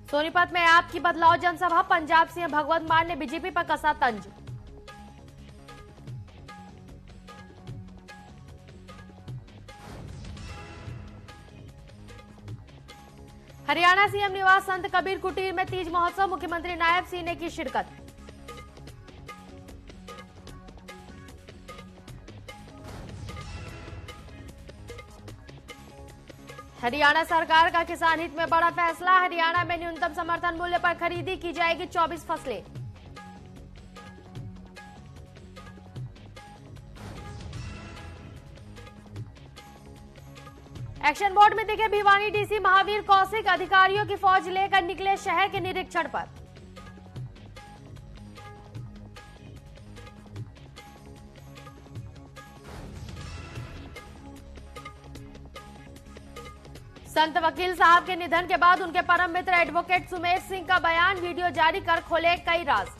सोनीपत में आपकी बदलाव जनसभा, पंजाब सीएम भगवंत मान ने बीजेपी पर कसा तंज। हरियाणा सीएम निवास संत कबीर कुटीर में तीज महोत्सव, मुख्यमंत्री नायब सिंह ने की शिरकत। हरियाणा सरकार का किसान हित में बड़ा फैसला, हरियाणा में न्यूनतम समर्थन मूल्य पर खरीदी की जाएगी 24 फसलें। एक्शन मोड में दिखे भिवानी डीसी महावीर कौशिक, अधिकारियों की फौज लेकर निकले शहर के निरीक्षण पर। संत वकील साहब के निधन के बाद उनके परम मित्र एडवोकेट सुमेश सिंह का बयान, वीडियो जारी कर खोले कई राज।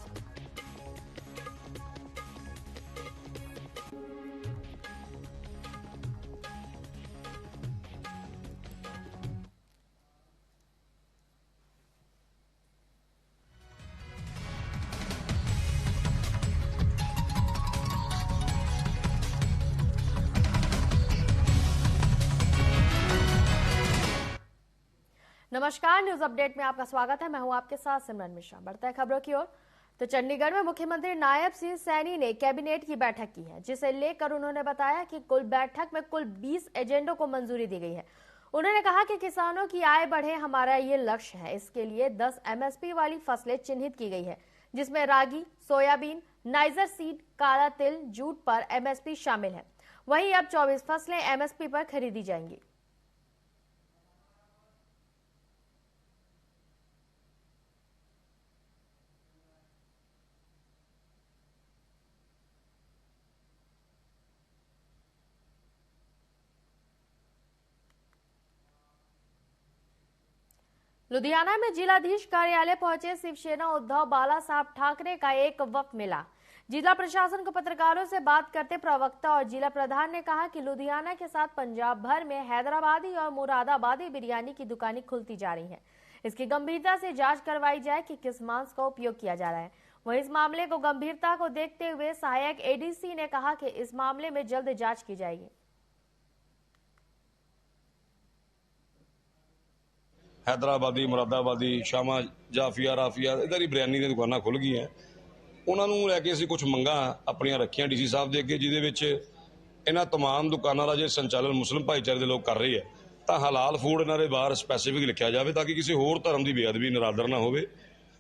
नमस्कार, न्यूज अपडेट में आपका स्वागत है। मैं हूं आपके साथ सिमरन मिश्रा। बढ़ते हैं खबरों की ओर। तो चंडीगढ़ में मुख्यमंत्री नायब सिंह सैनी ने कैबिनेट की बैठक की है, जिसे लेकर उन्होंने बताया कि कुल बैठक में कुल 20 एजेंडों को मंजूरी दी गई है। उन्होंने कहा कि किसानों की आय बढ़े, हमारा ये लक्ष्य है। इसके लिए 10 एमएसपी वाली फसलें चिन्हित की गई है, जिसमें रागी, सोयाबीन, नाइजर सीड, काला तिल, जूट पर एमएसपी शामिल है। वहीं अब 24 फसलें एमएसपी पर खरीदी जाएंगी। लुधियाना में जिलाधीश कार्यालय पहुंचे शिवसेना उद्धव बाला साहब ठाकरे का एक वक्त मिला। जिला प्रशासन को पत्रकारों से बात करते प्रवक्ता और जिला प्रधान ने कहा कि लुधियाना के साथ पंजाब भर में हैदराबादी और मुरादाबादी बिरयानी की दुकानें खुलती जा रही हैं। इसकी गंभीरता से जांच करवाई जाए कि किस मांस का उपयोग किया जा रहा है। वहीं इस मामले को गंभीरता को देखते हुए सहायक एडीसी ने कहा कि इस मामले में जल्द जांच की जाएगी। हैदराबादी, मुरादाबादी, शामा, जाफिया, राफिया इधर ही बिरयानी ਦੀਆਂ ਦੁਕਾਨਾਂ ਖੁੱਲ ਗਈਆਂ। ਉਹਨਾਂ ਨੂੰ ਲੈ ਕੇ ਅਸੀਂ ਕੁਝ ਮੰਗਾਂ ਆਪਣੀਆਂ ਰੱਖੀਆਂ ਡੀਸੀ ਸਾਹਿਬ ਦੇ ਅੱਗੇ, ਜਿਹਦੇ ਵਿੱਚ ਇਹਨਾਂ तमाम ਦੁਕਾਨਾਂ ਦਾ ਜੇ ਸੰਚਾਲਨ ਮੁਸਲਿਮ ਭਾਈਚਾਰੇ ਦੇ ਲੋਕ ਕਰ ਰਹੇ ਆ ਤਾਂ ਹਲਾਲ ਫੂਡ ਇਹਨਾਂ ਦੇ ਬਾਹਰ ਸਪੈਸੀਫਿਕ ਲਿਖਿਆ ਜਾਵੇ ਤਾਂ ਕਿ ਕਿਸੇ ਹੋਰ ਧਰਮ ਦੀ ਬੇਅਦਬੀ ਨਰਾਦਰ ਨਾ ਹੋਵੇ।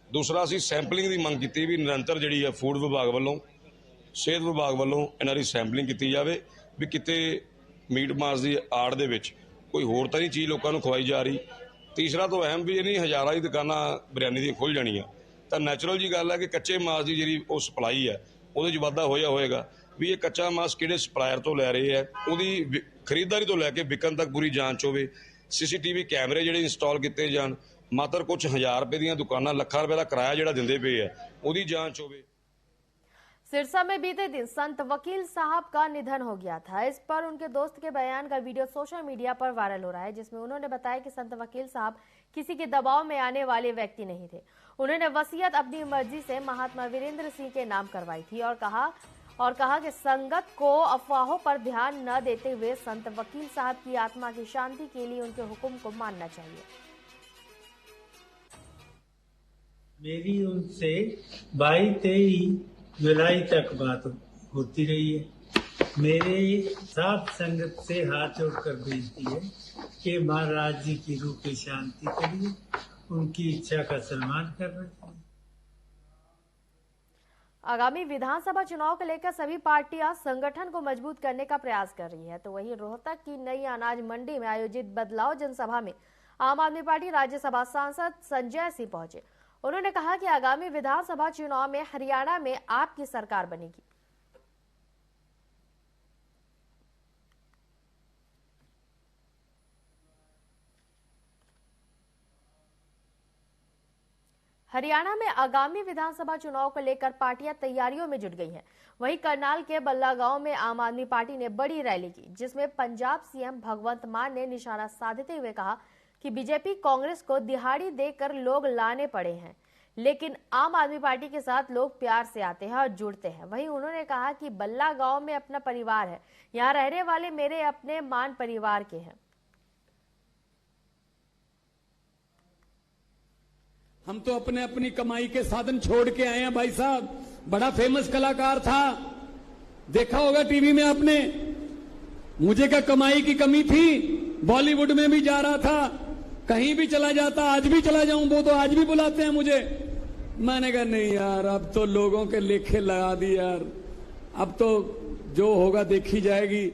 ਦੂਸਰਾ ਅਸੀਂ ਸੈਂਪਲਿੰਗ ਦੀ ਮੰਗ ਕੀਤੀ ਵੀ ਨਿਰੰਤਰ ਜਿਹੜੀ ਹੈ ਫੂਡ ਵਿਭਾਗ ਵੱਲੋਂ, ਸਿਹਤ ਵਿਭਾਗ ਵੱਲੋਂ ਇਹਨਾਂ ਦੀ ਸੈਂਪਲਿੰਗ ਕੀਤੀ ਜਾਵੇ ਵੀ ਕਿਤੇ ਮੀਟ ਮਾਸ ਦੀ ਆੜ ਦੇ ਵਿੱਚ ਕੋਈ ਹੋਰ ਤਾਂ ਨਹੀਂ ਚੀਜ਼ ਲੋਕਾਂ ਨੂੰ ਖਵਾਈ ਜਾ ਰਹੀ। तीसरा तो अहम भी नहीं हज़ारां दी दुकानां बिरयानी दी खुल जाणियां तां नैचुरल जी गल है कि कच्चे मास की जी सप्लाई है उहदे च वाधा होया होएगा भी ये कच्चा मास किहड़े सप्लायर तो लै रहे हैं, उहदी खरीददारी तो लैके विकन तक पूरी जांच होवे। CCTV कैमरे जिहड़े इंस्टॉल किए जाण, मात्र कुछ 1000 रुपए दी दुकानां लाखां रुपए का किराया जिहड़ा दिंदे पे है उहदी जांच होवे। सिरसा में बीते दिन संत वकील साहब का निधन हो गया था। इस पर उनके दोस्त के बयान का वीडियो सोशल मीडिया पर वायरल हो रहा है, जिसमें उन्होंने बताया कि संत वकील साहब किसी के दबाव में आने वाले व्यक्ति नहीं थे। उन्होंने वसीयत अपनी मर्जी से महात्मा वीरेंद्र सिंह के नाम करवाई थी और कहा कि संगत को अफवाहों पर ध्यान न देते हुए संत वकील साहब की आत्मा की शांति के लिए उनके हुक्म को मानना चाहिए। मेरी उनसे 22-23 जुलाई तक बात होती रही है। मेरे साथ संगत से हाथ जोड़कर बेनती है कि महाराज जी की रूह की शांति के लिए उनकी इच्छा का सम्मान करना चाहिए। आगामी विधानसभा चुनाव को लेकर सभी पार्टियां संगठन को मजबूत करने का प्रयास कर रही है। तो वहीं रोहतक की नई अनाज मंडी में आयोजित बदलाव जनसभा में आम आदमी पार्टी राज्यसभा सांसद संजय सिंह पहुंचे। उन्होंने कहा कि आगामी विधानसभा चुनाव में हरियाणा में आपकी सरकार बनेगी। हरियाणा में आगामी विधानसभा चुनाव को लेकर पार्टियां तैयारियों में जुट गई हैं। वहीं करनाल के बल्ला गांव में आम आदमी पार्टी ने बड़ी रैली की, जिसमें पंजाब सीएम भगवंत मान ने निशाना साधते हुए कहा कि बीजेपी कांग्रेस को दिहाड़ी देकर लोग लाने पड़े हैं, लेकिन आम आदमी पार्टी के साथ लोग प्यार से आते हैं और जुड़ते हैं। वहीं उन्होंने कहा कि बल्ला गांव में अपना परिवार है, यहाँ रहने वाले मेरे अपने मान परिवार के हैं। हम तो अपने अपनी कमाई के साधन छोड़ के आए हैं भाई साहब। बड़ा फेमस कलाकार था, देखा होगा टीवी में आपने। मुझे क्या कमाई की कमी थी, बॉलीवुड में भी जा रहा था, कहीं भी चला जाता, आज भी चला जाऊं, वो तो आज भी बुलाते हैं मुझे। मैंने कहा नहीं यार, अब तो लोगों के लेखे लगा दी यार, अब तो जो होगा देखी जाएगी।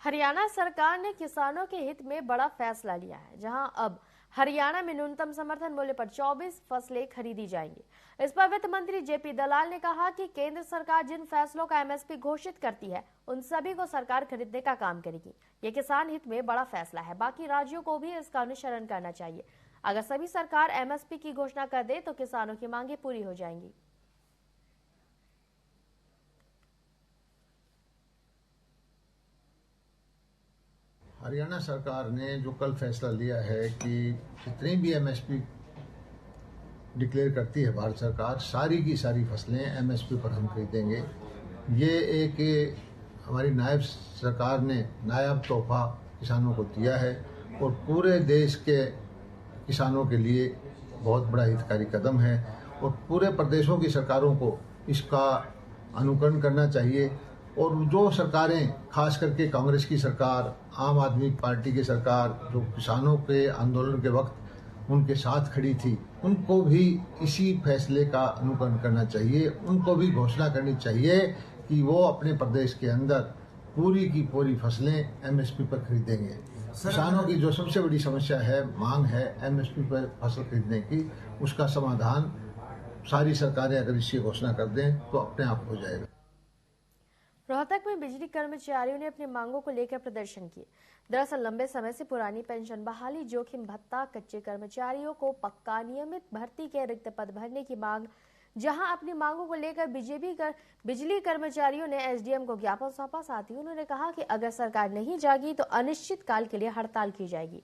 हरियाणा सरकार ने किसानों के हित में बड़ा फैसला लिया है, जहां अब हरियाणा में न्यूनतम समर्थन मूल्य पर 24 फसलें खरीदी जाएंगी। इस पर वित्त मंत्री जेपी दलाल ने कहा कि केंद्र सरकार जिन फैसलों का एमएसपी घोषित करती है, उन सभी को सरकार खरीदने का काम करेगी। ये किसान हित में बड़ा फैसला है, बाकी राज्यों को भी इसका अनुसरण करना चाहिए। अगर सभी सरकार एमएसपी की घोषणा कर दे तो किसानों की मांगे पूरी हो जाएंगी। हरियाणा सरकार ने जो कल फैसला लिया है कि जितनी भी एमएसपी डिक्लेयर करती है भारत सरकार, सारी की सारी फसलें एमएसपी पर हम खरीदेंगे। ये एक हमारी नायब सरकार ने नायाब तोहफा किसानों को दिया है और पूरे देश के किसानों के लिए बहुत बड़ा हितकारी कदम है और पूरे प्रदेशों की सरकारों को इसका अनुकरण करना चाहिए। और जो सरकारें, खास करके कांग्रेस की सरकार, आम आदमी पार्टी की सरकार, जो किसानों के आंदोलन के वक्त उनके साथ खड़ी थी, उनको भी इसी फैसले का अनुकरण करना चाहिए। उनको भी घोषणा करनी चाहिए कि वो अपने प्रदेश के अंदर पूरी की पूरी फसलें एमएसपी पर खरीदेंगे। किसानों की जो सबसे बड़ी समस्या है, मांग है एमएसपी पर फसल खरीदने की, उसका समाधान सारी सरकारें अगर इसकी घोषणा कर दें तो अपने आप हो जाएगा। रोहतक में बिजली कर्मचारियों ने अपनी मांगों को लेकर प्रदर्शन किए। दरअसल लंबे समय से पुरानी पेंशन बहाली, जोखिम भत्ता, कच्चे कर्मचारियों को पक्का नियमित भर्ती के रिक्त पद भरने की मांग, जहां अपनी मांगों को लेकर बिजली कर्मचारियों ने एसडीएम को ज्ञापन सौंपा। साथ ही उन्होंने कहा कि अगर सरकार नहीं जागी तो अनिश्चित काल के लिए हड़ताल की जाएगी।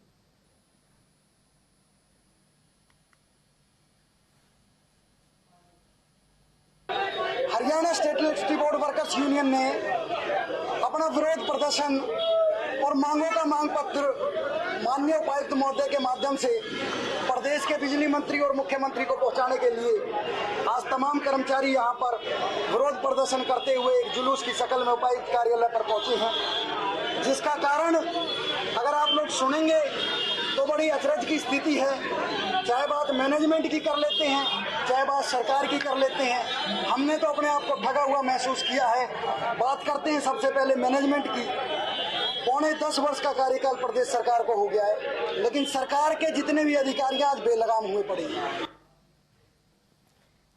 Haryana state electricity board workers union ने अपना विरोध प्रदर्शन और मांगों का मांग पत्र माननीय उपायुक्त महोदय के माध्यम से प्रदेश के बिजली मंत्री और मुख्यमंत्री को पहुंचाने के लिए आज तमाम कर्मचारी यहां पर विरोध प्रदर्शन करते हुए एक जुलूस की शक्ल में उपायुक्त कार्यालय पर पहुंचे हैं, जिसका कारण अगर आप लोग सुनेंगे तो बड़ी अचरज की स्थिति है। चाहे बात मैनेजमेंट की कर लेते हैं, चाहे बात सरकार की कर लेते हैं, हमने तो अपने आप को ठगा हुआ महसूस किया है। बात करते हैं सबसे पहले मैनेजमेंट की। पौने 10 वर्ष का कार्यकाल प्रदेश सरकार को हो गया है, लेकिन सरकार के जितने भी अधिकारी आज बेलगाम हुए पड़े हैं।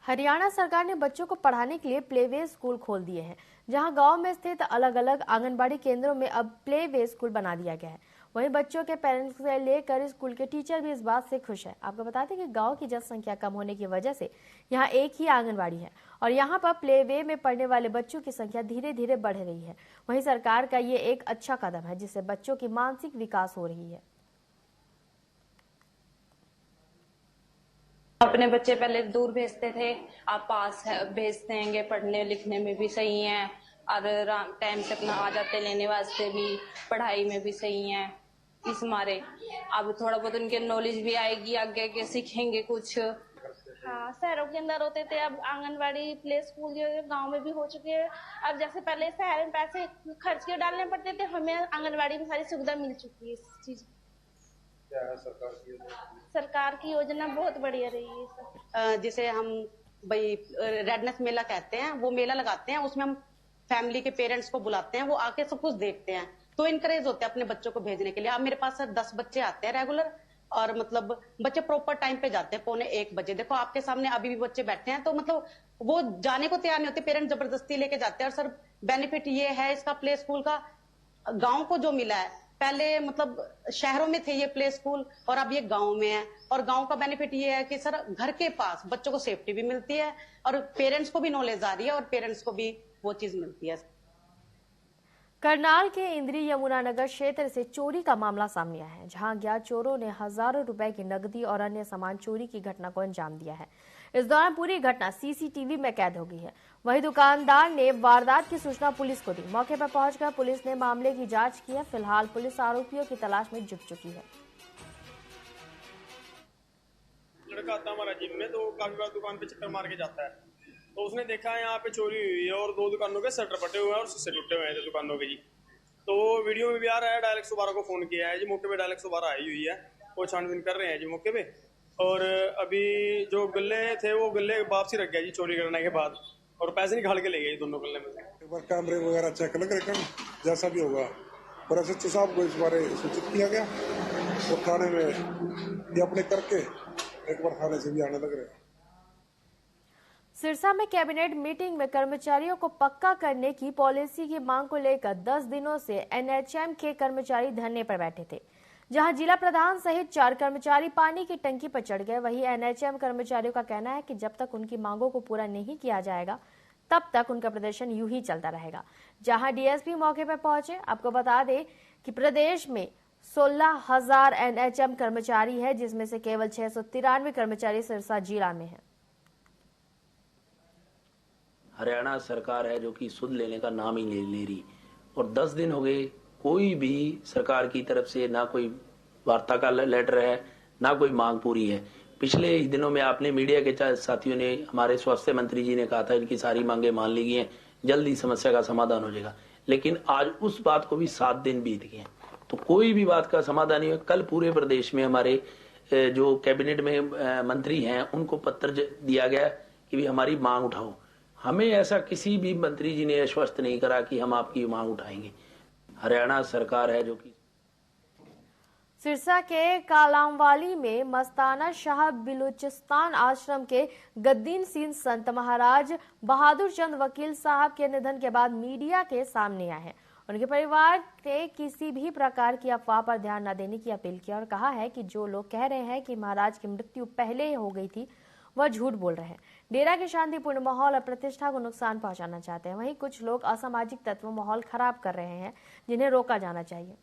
हरियाणा सरकार ने बच्चों को पढ़ाने के लिए प्लेवे स्कूल खोल दिए हैं, जहां गांव में स्थित अलग अलग आंगनबाड़ी केंद्रों में अब प्लेवे स्कूल बना दिया गया है। वहीं बच्चों के पेरेंट्स से लेकर स्कूल के टीचर भी इस बात से खुश है। आपको बता दें कि गांव की जनसंख्या कम होने की वजह से यहां एक ही आंगनबाड़ी है और यहां पर प्लेवे में पढ़ने वाले बच्चों की संख्या धीरे धीरे बढ़ रही है। वहीं सरकार का ये एक अच्छा कदम है, जिससे बच्चों की मानसिक विकास हो रही है। अपने बच्चे पहले दूर भेजते थे, आप पास भेजते हैं, पढ़ने लिखने में भी सही है और टाइम से अपना आ जाते, लेने वास्ते भी, पढ़ाई में भी सही है। इस मारे अब थोड़ा बहुत उनके नॉलेज भी आएगी, आगे आगे सीखेंगे कुछ। हाँ, शहरों के अंदर होते थे, अब आंगनवाड़ी प्ले स्कूल जो गांव में भी हो चुके हैं। अब जैसे पहले शहर में पैसे खर्च के डालने पड़ते थे, हमें आंगनवाड़ी में सारी सुविधा मिल चुकी है। इस चीज क्या है सरकार की योजना बहुत बढ़िया रही है। जिसे हम भाई रेडनेस मेला कहते हैं, वो मेला लगाते हैं, उसमें हम फैमिली के पेरेंट्स को बुलाते हैं, वो आके सब कुछ देखते हैं, तो इनकरेज होते हैं अपने बच्चों को भेजने के लिए। अब मेरे पास 10 बच्चे आते हैं रेगुलर, और मतलब बच्चे प्रॉपर टाइम पे जाते हैं, 12:45 बजे। देखो आपके सामने अभी भी बच्चे बैठे हैं, तो मतलब वो जाने को तैयार नहीं होते, पेरेंट्स जबरदस्ती लेके जाते हैं। और सर बेनिफिट ये है इसका प्ले स्कूल का, गाँव को जो मिला है, पहले मतलब शहरों में थे ये प्ले स्कूल और अब ये गांव में है। और गांव का बेनिफिट ये है कि सर घर के पास बच्चों को सेफ्टी भी मिलती है और पेरेंट्स को भी नॉलेज आ रही है और पेरेंट्स को भी वो चीज मिलती है। करनाल के इंद्री यमुनानगर क्षेत्र से चोरी का मामला सामने आया है, जहां अज्ञात चोरों ने हजारों रुपए की नकदी और अन्य सामान चोरी की घटना को अंजाम दिया है। इस दौरान पूरी घटना सीसीटीवी में कैद हो गई है। वहीं दुकानदार ने वारदात की सूचना पुलिस को दी। मौके पर पहुंचकर पुलिस ने मामले की जांच की है। फिलहाल पुलिस आरोपियों की तलाश में जुट चुकी है। लड़का आता हमारा जिम में, तो काफी बार दुकान पे चक्कर मार के जाता है, तो उसने देखा यहाँ पे चोरी हुई है और 2 दुकानों के शटर फटे हुए हैं और शीशे टूटे हुए हैं दुकानों के जी। तो वीडियो में भी आ रहा है, डायल 112 को फोन किया है जी, मौके पे डायल 112 आई हुई है, वो छानबीन कर रहे हैं जी मौके पे। और अभी जो गले थे वो गले वापसी रख गया जी चोरी करने के बाद, और पैसे निकाल के ले गए दोनों गले में से। एक बार कैमरे वगैरह चेक लग रहे, जैसा भी होगा और एसएचओ साहब को इस बारे सूचित किया गया और थाने में ये अपने करके एक बार थाने से भी आने लग रहे। सिरसा में कैबिनेट मीटिंग में कर्मचारियों को पक्का करने की पॉलिसी की मांग को लेकर 10 दिनों से एनएचएम के कर्मचारी धरने पर बैठे थे, जहां जिला प्रधान सहित 4 कर्मचारी पानी की टंकी पर चढ़ गए। वहीं एनएचएम कर्मचारियों का कहना है कि जब तक उनकी मांगों को पूरा नहीं किया जाएगा तब तक उनका प्रदर्शन यूं ही चलता रहेगा। जहां डीएसपी मौके पर पहुंचे। आपको बता दें कि प्रदेश में 16,000 एनएचएम कर्मचारी है, जिसमें से केवल 693 कर्मचारी सिरसा जिला में है। हरियाणा सरकार है जो कि सुध लेने का नाम ही नहीं ले रही, और 10 दिन हो गए, कोई भी सरकार की तरफ से ना कोई वार्ता का लेटर है, ना कोई मांग पूरी है। पिछले दिनों में आपने मीडिया के साथियों ने, हमारे स्वास्थ्य मंत्री जी ने कहा था इनकी सारी मांगे मान ली गई हैं, जल्दी समस्या का समाधान हो जाएगा, लेकिन आज उस बात को भी 7 दिन बीत गए, तो कोई भी बात का समाधान नहीं है। कल पूरे प्रदेश में हमारे जो कैबिनेट में मंत्री हैं उनको पत्र दिया गया कि भी हमारी मांग उठाओ। हमें ऐसा किसी भी मंत्री जी ने आश्वस्त नहीं करा कि हम आपकी मांग उठाएंगे। हरियाणा सरकार है जो कि सिरसा के कालामवाली में मस्ताना शाह बिलूचिस्तान आश्रम के गद्दीन सिंह संत महाराज बहादुर चंद वकील साहब के निधन के बाद मीडिया के सामने आए हैं। उनके परिवार ने किसी भी प्रकार की अफवाह पर ध्यान न देने की अपील की और कहा है कि जो लोग कह रहे हैं कि महाराज की मृत्यु पहले हो गई थी वह झूठ बोल रहे हैं। डेरा के शांतिपूर्ण माहौल और प्रतिष्ठा को नुकसान पहुंचाना चाहते हैं। वहीं कुछ लोग असामाजिक तत्व माहौल खराब कर रहे हैं, जिन्हें रोका जाना चाहिए।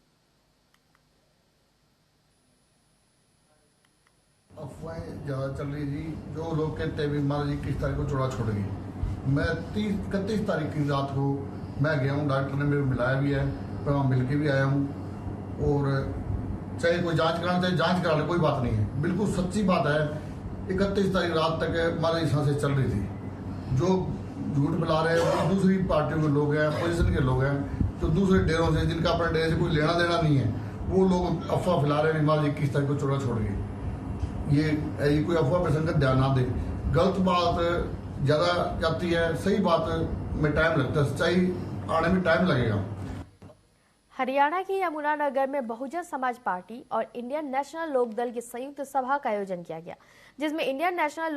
अफवाहें ज्यादा चल रही थी। जो लोग कहते हैं महाराज जी 21 तारीख को चौड़ा छोड़ गई। मैं 31 तारीख की रात को मैं गया हूँ, डॉक्टर ने मेरे मिलाया भी है, मैं वहाँ मिल के भी आया हूँ। और चाहे कोई जांच कराना चाहे जांच करा ले, कोई बात नहीं है, बिल्कुल सच्ची बात है। 31 तारीख रात तक हमारी सांसें चल रही थी। जो झूठ मिला रहे हैं वो दूसरी पार्टियों के लोग हैं, अपोजिशन के लोग हैं, तो दूसरे डेरों से जिनका अपने डेरे से कोई लेना देना नहीं है, वो लोग अफवाह फैला रहे हैं महाराज 21 तारीख को चौड़ा छोड़ गए। ये कोई अफवाह पर संगत ध्यान ना दे। गलत बात ज्यादा जाती है, सही बात में टाइम लगता है, सच्चाई आने में टाइम लगेगा। हरियाणा के यमुनानगर में बहुजन समाज पार्टी और इंडियन नेशनल लोकदल की संयुक्त सभा का आयोजन किया गया, जिसमें इंडियन नेशनल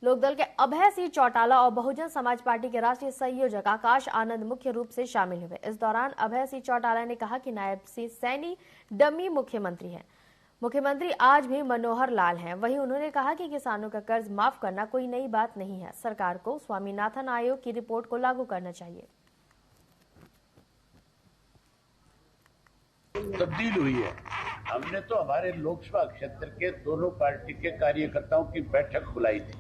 लोकदल के अभय सिंह चौटाला और बहुजन समाज पार्टी के राष्ट्रीय संयोजक आकाश आनंद मुख्य रूप से शामिल हुए। इस दौरान अभय सिंह चौटाला ने कहा कि नायब सिंह सैनी डमी मुख्यमंत्री हैं। मुख्यमंत्री आज भी मनोहर लाल हैं। वहीं उन्होंने कहा कि किसानों का कर्ज माफ करना कोई नई बात नहीं है, सरकार को स्वामीनाथन आयोग की रिपोर्ट को लागू करना चाहिए। तब्दील हुई है। हमने तो हमारे लोकसभा क्षेत्र के दोनों पार्टी के कार्यकर्ताओं की बैठक बुलाई थी,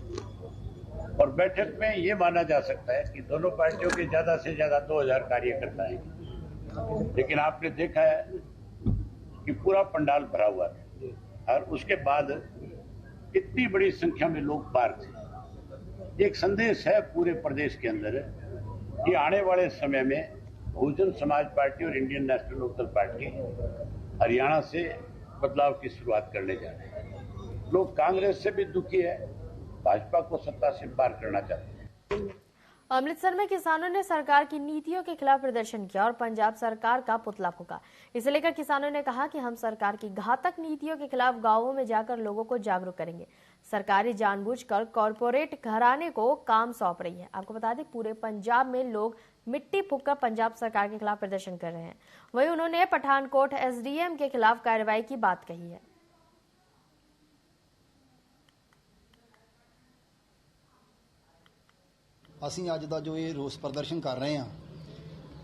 और बैठक में ये माना जा सकता है कि दोनों पार्टियों के ज्यादा से ज्यादा 2000 कार्यकर्ता हैं, लेकिन आपने देखा है कि पूरा पंडाल भरा हुआ था और उसके बाद इतनी बड़ी संख्या में लोग बाहर थे। एक संदेश है पूरे प्रदेश के अंदर कि आने वाले समय में बहुजन समाज पार्टी और Indian national Lokdal party Haryana से बदलाव की शुरुआत करने जा रहे हैं। लोग कांग्रेस से भी दुखी है, भाजपा को सत्ता से पार करना चाहते हैं। अमृतसर में किसानों ने सरकार की नीतियों के खिलाफ प्रदर्शन किया और पंजाब सरकार का पुतला फूंका। इसे लेकर किसानों ने कहा कि हम सरकार की घातक नीतियों के खिलाफ गांवों में जाकर लोगों को जागरूक करेंगे। सरकारी जानबूझकर कॉरपोरेट घराने को काम सौंप रही है। आपको बता दें पूरे पंजाब में लोग मिट्टी फूंककर पंजाब सरकार के खिलाफ प्रदर्शन कर रहे हैं। वहीं उन्होंने पठानकोट एसडीएम के खिलाफ कार्रवाई की बात कही है। ਅਸੀਂ ਅੱਜ ਦਾ ਜੋ ਇਹ ਰੋਸ ਪ੍ਰਦਰਸ਼ਨ ਕਰ ਰਹੇ ਹਾਂ,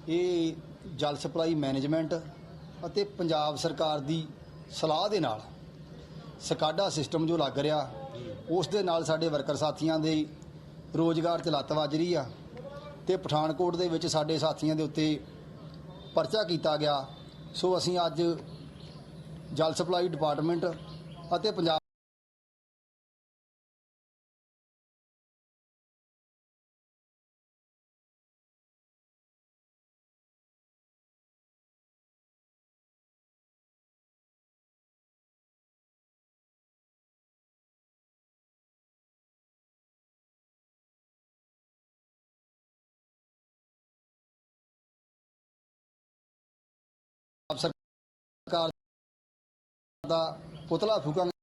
ਇਹ ਜਲ ਸਪਲਾਈ ਮੈਨੇਜਮੈਂਟ ਅਤੇ ਪੰਜਾਬ ਸਰਕਾਰ ਦੀ ਸਲਾਹ ਦੇ ਨਾਲ ਸਕਾਡਾ ਸਿਸਟਮ ਜੋ ਲੱਗ ਰਿਹਾ ਉਸ ਦੇ ਨਾਲ ਸਾਡੇ ਵਰਕਰ ਸਾਥੀਆਂ ਦੇ ਰੋਜ਼ਗਾਰ 'ਚ ਲੱਤ ਵੱਜ ਰਹੀ ਆ ਤੇ ਪਠਾਨਕੋਟ ਦੇ ਵਿੱਚ ਸਾਡੇ ਸਾਥੀਆਂ ਦੇ ਉੱਤੇ ਪਰਚਾ ਕੀਤਾ ਗਿਆ। ਸੋ ਅਸੀਂ ਅੱਜ ਜਲ ਸਪਲਾਈ ਡਿਪਾਰਟਮੈਂਟ ਅਤੇ ਪੰਜਾਬ ਸਰਕਾਰ ਦਾ ਪੁਤਲਾ ਫੂਕਾਂਗੇ।